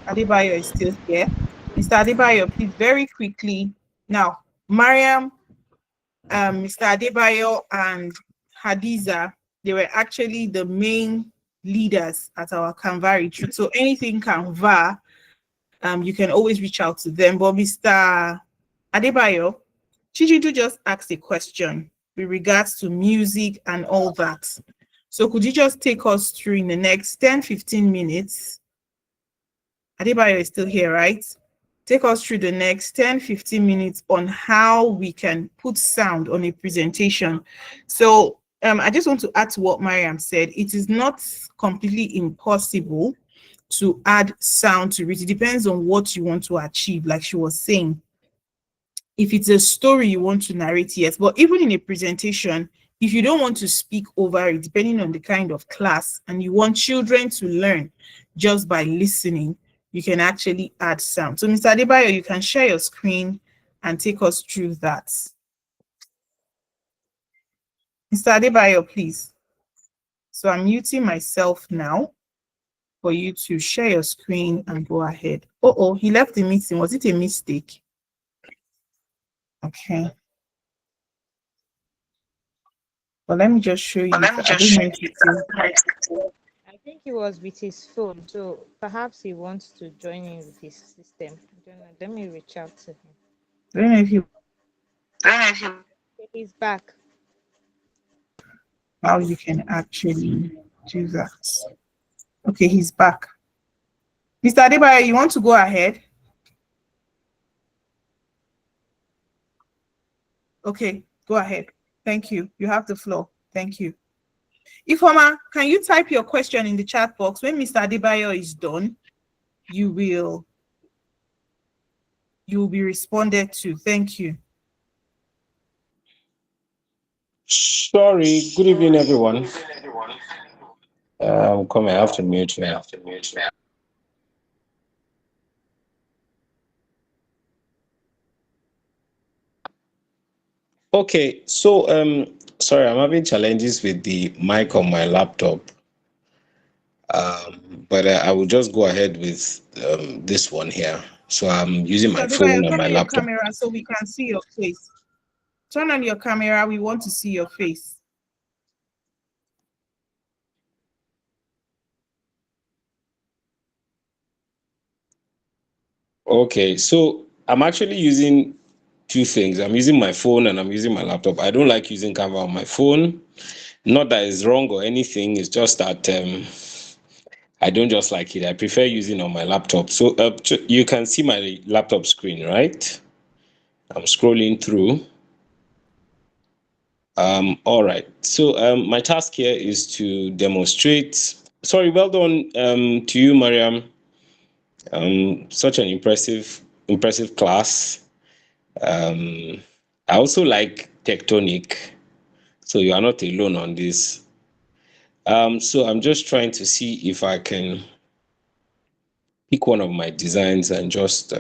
Adebayo is still here. Mr. Adebayo, please, very quickly. Now, Mariam, Mr. Adebayo, and Hadiza, they were actually the main leaders at our Canva retreat. So anything Canva, you can always reach out to them. But Mr. Adebayo, Chijidu just asked a question with regards to music and all that. So could you just take us through in the next 10-15 minutes? Adebayo is still here, right? Take us through the next 10-15 minutes on how we can put sound on a presentation. So I just want to add to what Mariam said. It is not completely impossible to add sound to it. It depends on what you want to achieve, like she was saying. If it's a story you want to narrate, yes. But even in a presentation, if you don't want to speak over it, depending on the kind of class, and you want children to learn just by listening, you can actually add sound. So Mr. Adebayo, you can share your screen and take us through that. Mr. Adebayo, please. So I'm muting myself now for you to share your screen and go ahead. Oh, he left the meeting. Was it a mistake? Okay. Well, let me just show you. I don't know if it is. I think he was with his phone, so perhaps he wants to join in with his system. I don't know. Let me reach out to him. I don't know if you Okay, he's back. how you can actually do that. Okay, he's back. Mr. Adebayo, you want to go ahead? Okay, go ahead. Thank you. You have the floor. Thank you. Ifoma, can you type your question in the chat box? When Mr. Adebayo is done, you will be responded to. Thank you. Sorry, good evening, everyone. Come, I have to mute now. Okay, so sorry, I'm having challenges with the mic on my laptop. But I will just go ahead with this one here. So I'm using my Mr. Adebayo, phone and turn my on your laptop. camera so we can see your face. Turn on your camera. We want to see your face. Okay, so I'm actually using two things. I'm using my phone and I'm using my laptop. I don't like using Canva on my phone. Not that it's wrong or anything. It's just that I don't just like it. I prefer using on my laptop. So you can see my laptop screen, right? I'm scrolling through. All right. So my task here is to demonstrate. Sorry, well done to you, Mariam. Such an impressive class. I also like tectonic, so you are not alone on this. So I'm just trying to see if I can pick one of my designs and just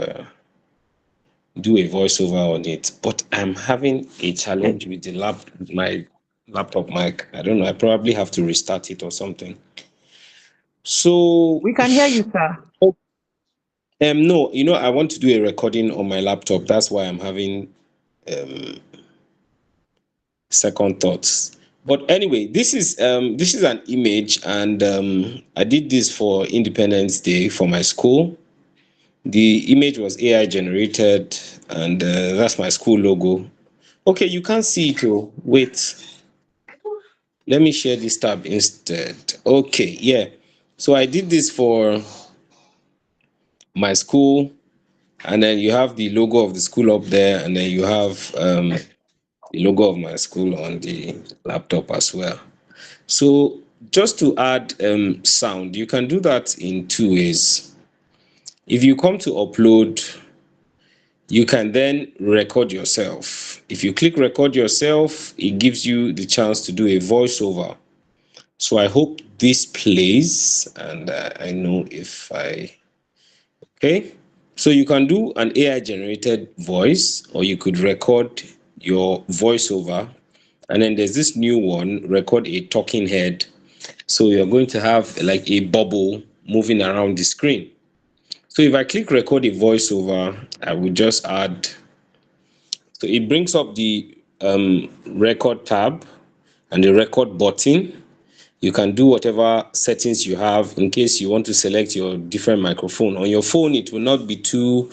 do a voiceover on it. But I'm having a challenge with my laptop mic. I don't know. I probably have to restart it or something. So We can hear you, sir. no, I want to do a recording on my laptop. That's why I'm having second thoughts. But anyway, this is an image, and I did this for Independence Day for my school. The image was AI generated, and that's my school logo. Okay, you can't see it. Oh, wait. Let me share this tab instead. Okay, yeah. So I did this for my school, and then you have the logo of the school up there, and then you have the logo of my school on the laptop as well. So just to add sound, you can do that in two ways. If you come to upload, you can then record yourself. If you click record yourself, it gives you the chance to do a voiceover. So I hope this plays, and I know if okay. So you can do an AI generated voice, or you could record your voiceover. And then there's this new one, record a talking head. So you're going to have like a bubble moving around the screen. So if I click record a voiceover, I will just add. So it brings up the record tab and the record button. You can do whatever settings you have in case you want to select your different microphone. On your phone, it will not be too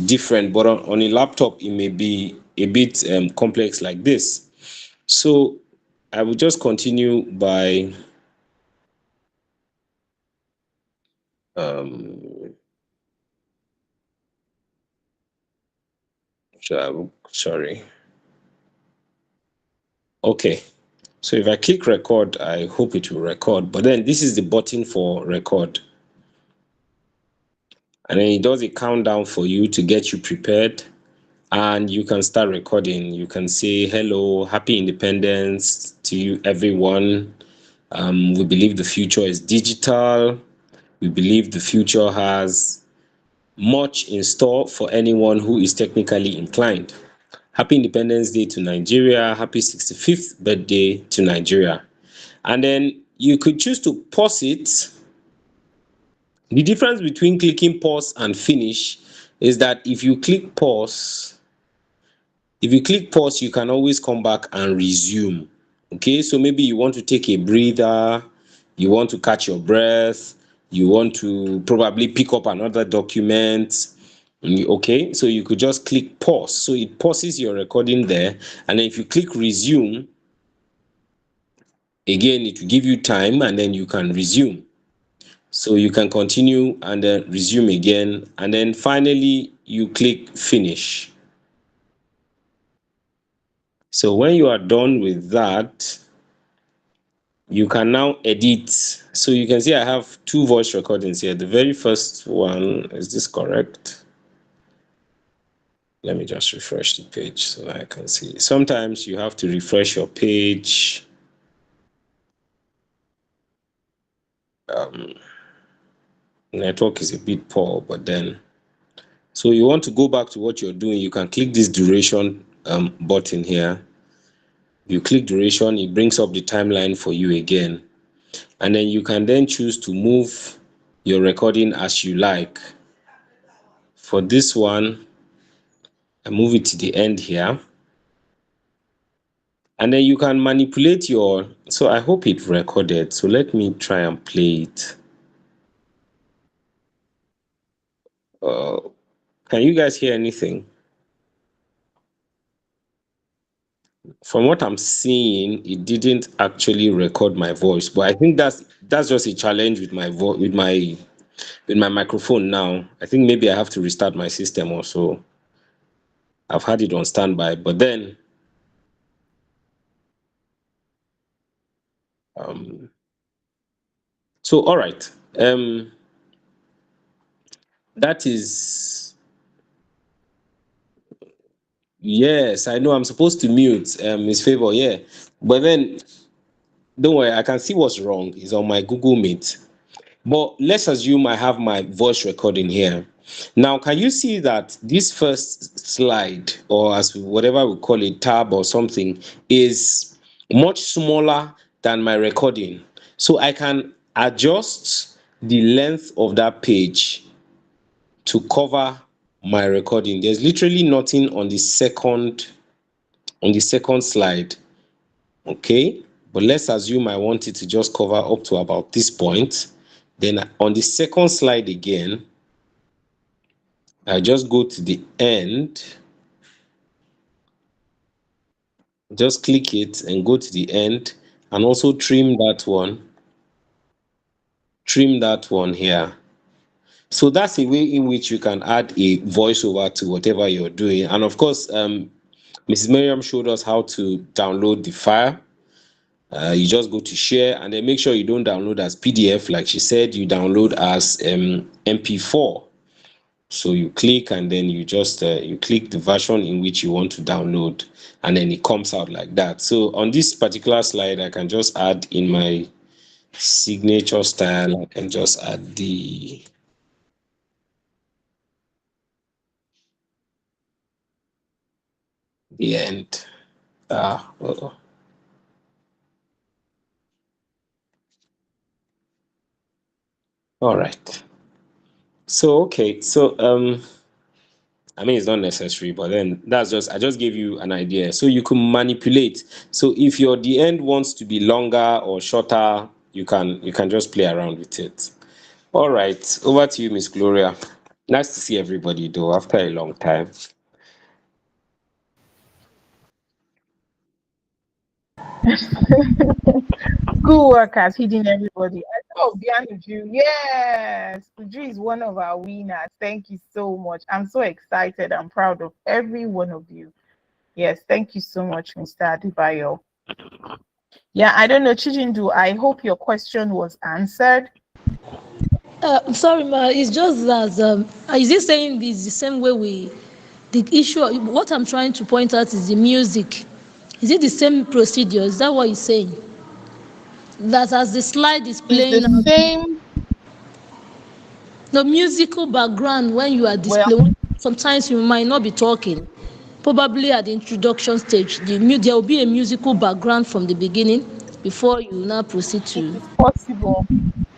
different, but on a laptop, it may be a bit complex like this. So I will just continue by um sorry. Okay. So if I click record, I hope it will record. But then this is the button for record. And then it does a countdown for you to get you prepared. And you can start recording. You can say, hello, happy independence to you, everyone. We believe the future is digital. We believe the future has much in store for anyone who is technically inclined. Happy Independence Day to Nigeria. Happy 65th birthday to Nigeria. And then you could choose to pause it. The difference between clicking pause and finish is that if you click pause, you can always come back and resume. Okay, so maybe you want to take a breather, you want to catch your breath, you want to probably pick up another document. Okay, so you could just click pause. So it pauses your recording there. And then if you click resume, again, it will give you time and then you can resume. So you can continue and then resume again. And then finally, you click finish. So when you are done with that, you can now edit. So you can see I have two voice recordings here. The very first one, is this correct? Let me just refresh the page so I can see. Sometimes you have to refresh your page. Network is a bit poor, but then, so you want to go back to what you're doing, you can click this duration button here. You click duration, it brings up the timeline for you again. And then you can then choose to move your recording as you like. For this one, I move it to the end here. And then you can manipulate your, so I hope it recorded. So let me try and play it. Can you guys hear anything? From what I'm seeing, it didn't actually record my voice, but I think that's just a challenge with my with my microphone now. I think maybe I have to restart my system also. I've had it on standby, but then so all right. That is, yes, I know I'm supposed to mute Miss Favor, yeah. But then don't worry, I can see what's wrong. It's on my Google Meet. But let's assume I have my voice recording here. Now, can you see that this first slide, or as whatever we call it, tab or something, is much smaller than my recording? So I can adjust the length of that page to cover my recording. There's literally nothing on the second slide. Okay, but let's assume I want it to just cover up to about this point. Then on the second slide again, I just go to the end, just click it and go to the end, and also trim that one here. So that's a way in which you can add a voiceover to whatever you're doing. And of course, Mrs. Miriam showed us how to download the file. You just go to share and then make sure you don't download as PDF. Like she said, you download as MP4. So you click and then you just you click the version in which you want to download, and then it comes out like that. So on this particular slide, I can just add in my signature style. I can just add the end. Oh. All right. So okay. So I mean, it's not necessary, but then that's just, I just gave you an idea. So you can manipulate. So if your the end wants to be longer or shorter, you can just play around with it. All right, over to you, Miss Gloria. Nice to see everybody though after a long time. School work has hidden everybody. Oh, behind you. Yes. Uju is one of our winners. Thank you so much. I'm so excited. I'm proud of every one of you. Yes, thank you so much, Mr. Adebayo. Yeah, I don't know, Chijindu. I hope your question was answered. I'm sorry, ma. It's just that is it saying this the same way we the issue? What I'm trying to point out is the music. Is it the same procedure? Is that what you're saying? That as the slide is It's the playing out, same. the musical background when you are Well, displaying. Sometimes you might not be talking. Probably at the introduction stage, there will be a musical background from the beginning before you now proceed it to is possible.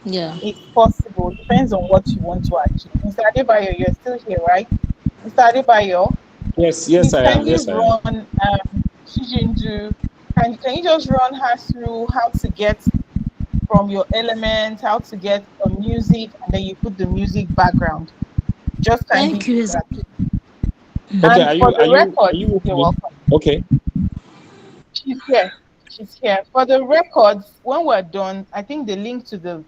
yeah. It's possible. Depends on what you want to achieve. Mr. Adebayo, you're still here, right? Mr. Adebayo, Yes, yes, please I am. kindly Yes, I am. run Chijindu. Can you just run her through how to get from your elements, how to get some music, and then you put the music background. Just kindly Thank you. do that, please. Okay, And for the are record, you with you're me? welcome. Okay. She's here. She's here. For the records, when we're done, I think the link to the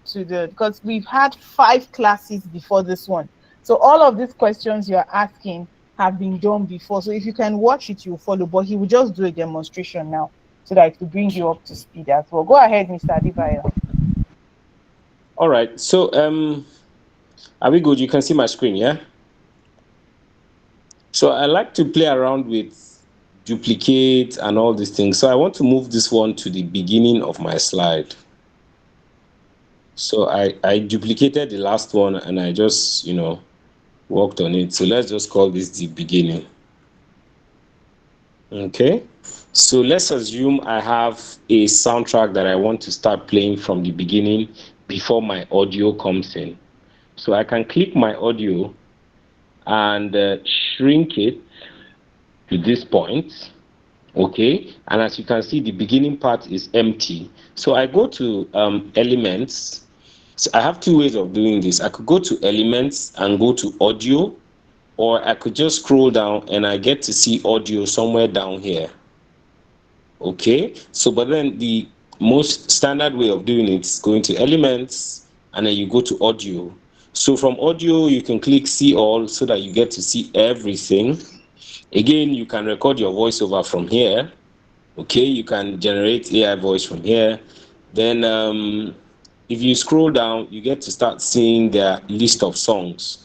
because we've had 5 classes before this one. So all of these questions you're asking have been done before. So if you can watch it, you'll follow. But he will just do a demonstration now so that it will bring you up to speed as well. Go ahead, Mr. Adibayo. All right. So are we good? You can see my screen, yeah? So I like to play around with duplicate and all these things. So I want to move this one to the beginning of my slide. So I duplicated the last one and I just, worked on it. So let's just call this the beginning. Okay. So let's assume I have a soundtrack that I want to start playing from the beginning before my audio comes in. So I can click my audio and shrink it to this point. Okay, and as you can see, the beginning part is empty. So I go to elements. So I have 2 ways of doing this. I could go to elements and go to audio, or I could just scroll down and I get to see audio somewhere down here. Okay, so but then the most standard way of doing it is going to elements and then you go to audio. So from audio you can click see all so that you get to see everything. Again, you can record your voiceover from here. Okay, you can generate AI voice from here. Then if you scroll down, you get to start seeing their list of songs.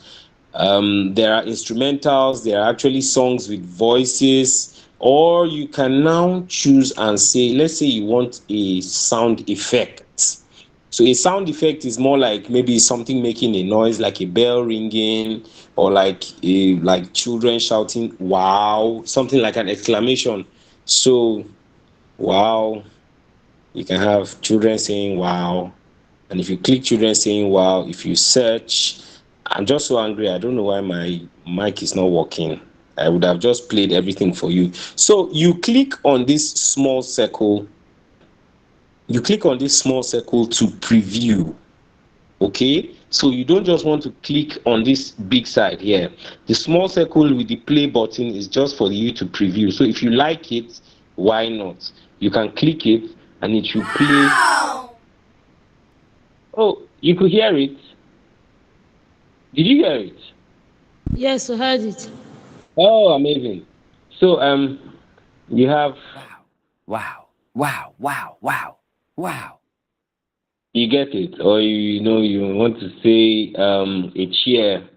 There are instrumentals, there are actually songs with voices, or you can now choose and say, let's say you want a sound effect. So a sound effect is more like maybe something making a noise, like a bell ringing, or like children shouting wow, something like an exclamation. So wow, you can have children saying wow. And if you click children saying wow, if you search, I'm just so angry. I don't know why my mic is not working. I would have just played everything for you. So you click on this small circle. You click on this small circle to preview. Okay, so you don't just want to click on this big side here. The small circle with the play button is just for you to preview. So if you like it, why not? You can click it and it should play. Oh, you could hear it. Did you hear it? Yes, I heard it. Oh, amazing. So you have, Wow, wow, wow, wow, wow. you get it, or you want to say a cheer.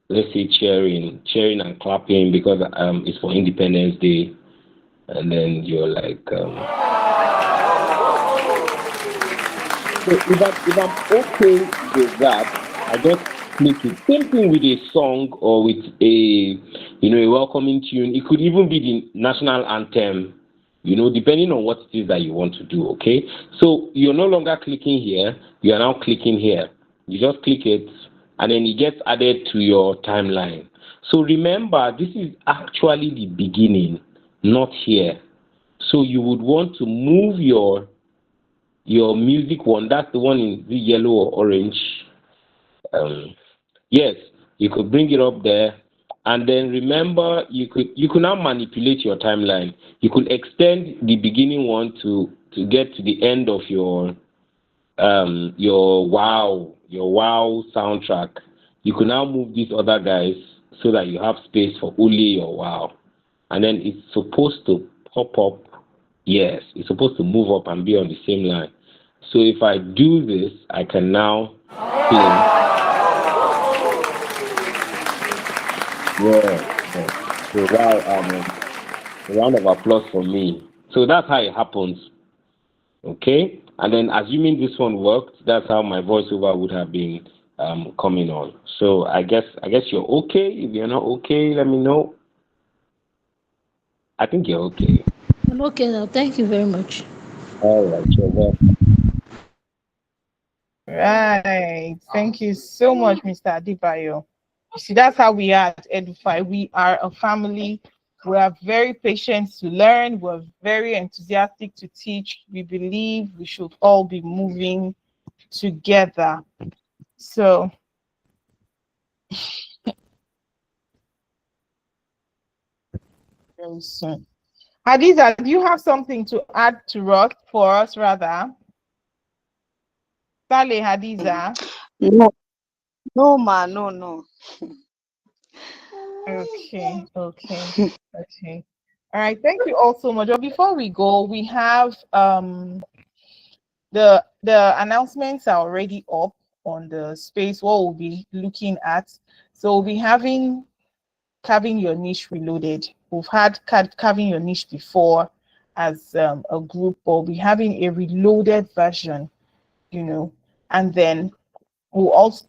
Let's say cheering and clapping because it's for Independence Day, and then you're like so if I'm okay with that, I just click it. Same thing with a song or with a welcoming tune. It could even be the national anthem, depending on what it is that you want to do. Okay, so you're no longer clicking here, you are now clicking here. You just click it and then it gets added to your timeline. So remember, this is actually the beginning, not here. So you would want to move your music one. That's the one in the yellow or orange. Um, yes, you could bring it up there And then remember, you could now manipulate your timeline. You could extend the beginning one to get to the end of your wow soundtrack. You could now move these other guys so that you have space for only your wow. And then it's supposed to pop up. Yes, it's supposed to move up and be on the same line. So if I do this, I can now play. Yeah, yeah. So wow, a round of applause for me. So that's how it happens. Okay, and then assuming this one worked, that's how my voiceover would have been coming on. So I guess you're okay. If you're not okay, let me know. I think you're okay. I'm okay now. Thank you very much. All right, you're welcome. Right. Thank you so much, Mr. Adibayo. You see, that's how we are at Edify. We are a family. We are very patient to learn. We're very enthusiastic to teach. We believe we should all be moving together. So, very soon. Hadiza, do you have something to add to us for us, rather? Sale Hadiza. No, no, ma, no, no. Okay, okay, okay. All right, thank you all so much. But before we go, we have the announcements are already up on the space what we'll be looking at. So we'll be having carving your niche reloaded. We've had carving your niche before as a group, but we'll be having a reloaded version, and then we'll also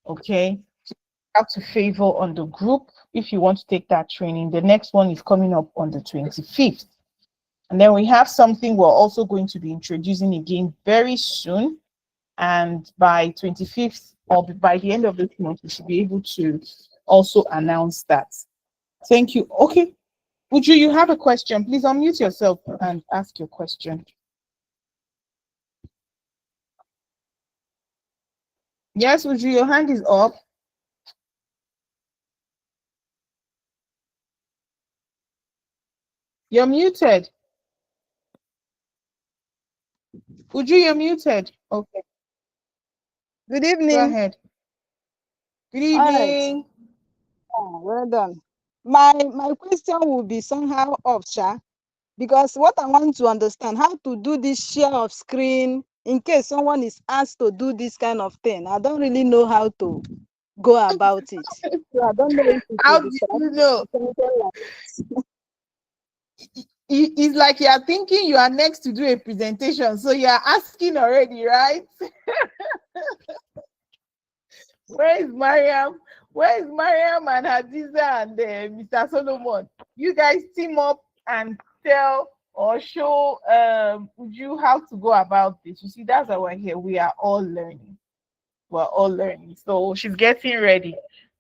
okay have to favor on the group if you want to take that training. The next one is coming up on the 25th. And then we have something we're also going to be introducing again very soon. And by 25th or by the end of this month, we should be able to also announce that. Thank you. Okay. Uju, you have a question. Please unmute yourself and ask your question. Yes, Uju, your hand is up. You're muted. Uju, you're muted. Okay, Good go evening. ahead. Good All right. evening. Well done. My question will be somehow off, Sha, because what I want to understand how to do this share of screen in case someone is asked to do this kind of thing. I don't really know how to go about it. So I don't know if it How will do be you know? something like It's like you are thinking you are next to do a presentation, so you are asking already, right? Where is Mariam? Where is Mariam and Hadiza and Mr. Solomon? You guys team up and tell or show you how to go about this. You see, that's why we're here. We are all learning. We're all learning. So she's getting ready.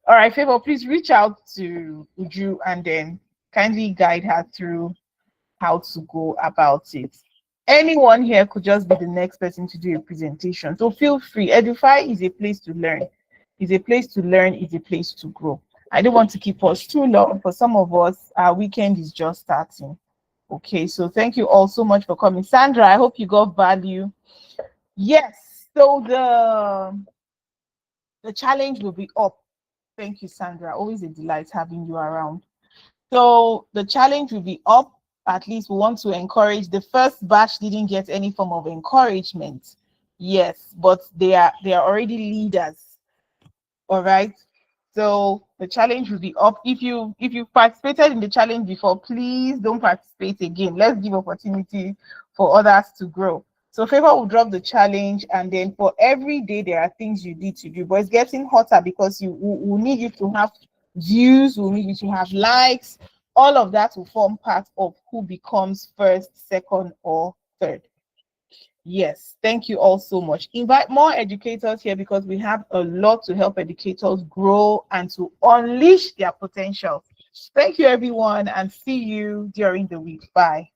All right, Favor, please reach out to Uju and then kindly guide her through how to go about it. Anyone here could just be the next person to do a presentation. So feel free. Edify is a place to learn. It's a place to learn. It's a place to grow. I don't want to keep us too long. For some of us, our weekend is just starting. Okay, so thank you all so much for coming. Sandra, I hope you got value. Yes, so the challenge will be up. Thank you, Sandra. Always a delight having you around. So the challenge will be up. At least we want to encourage. The first batch didn't get any form of encouragement. Yes, but they are already leaders. All right. So the challenge will be up. If you participated in the challenge before, please don't participate again. Let's give opportunity for others to grow. So Favor will drop the challenge, and then for every day there are things you need to do. But it's getting hotter because we need you to have views, we need you to have likes. All of that will form part of who becomes first, second, or third. Yes, thank you all so much. Invite more educators here because we have a lot to help educators grow and to unleash their potential. Thank you, everyone, and see you during the week. Bye.